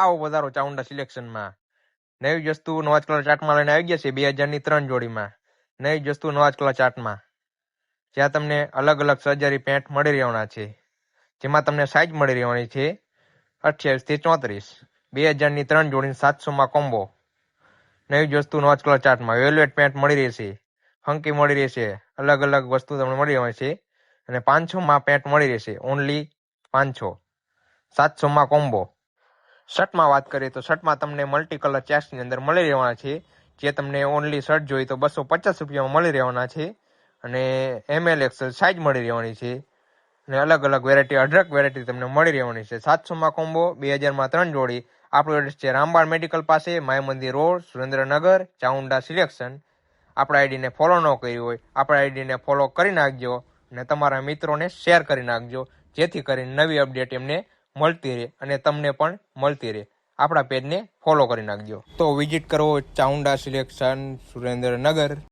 આવો વધારો ચાઉંડા સિલેક્શનમાં નવી જ વસ્તુ નવા જ કલર ચાર્ટમાં લઈને આવી ગયા છે 2000ની 3 જોડીમાં નવી જ વસ્તુ નવા જ કલર ચાર્ટમાં જ્યાં તમને અલગ અલગ સર્જરી પેન્ટ મળી રહેવાના છે જેમાં તમને સાઇઝ મળી રહેવાની છે 28 થી 34 2000ની 3 જોડી 700માં કોમ્બો નવી જ વસ્તુ નવા જ કલર ચાર્ટમાં વેલ્વેટ પેન્ટ મળી રહેશે ફંકી મળી રહેશે અલગ અલગ વસ્તુ તમને મળી રહેવાની છે અને 500માં પેન્ટ મળી રહેશે ઓનલી 500 700માં કોમ્બો શર્ટમાં વાત કરીએ તો શર્ટમાં તમને મલ્ટી કલર ચેસ્ટની અંદર મળી રહેવાના છે જે તમને ઓનલી શર્ટ જોઈએ તો 250 રૂપિયામાં મળી રહેવાના છે અને ML XL સાઇઝ મળી રહેવાની છે અને અલગ અલગ વેરાયટી અઢળક વેરાયટી તમને મળી રહેવાની છે 700માં કોમ્બો 2000માં 3 જોડી આપણો એડ્રેસ છે રામબાણ મેડિકલ પાસે માય મંદિર રોડ સુરેન્દ્રનગર ચાઉંડા સિલેક્શન આપણા આઈડીને ફોલો ન કર્યું હોય આપણા આઈડીને ફોલો કરી નાખજો અને તમારા મિત્રોને શેર કરી નાખજો જેથી કરીને નવી અપડેટ એમને મળતી રહે અને તમને પણ મળતી રહે આપણા પેજને ફોલો કરી નાખજો તો વિઝિટ કરો ચાઉંડા સિલેક્શન સુરેન્દ્રનગર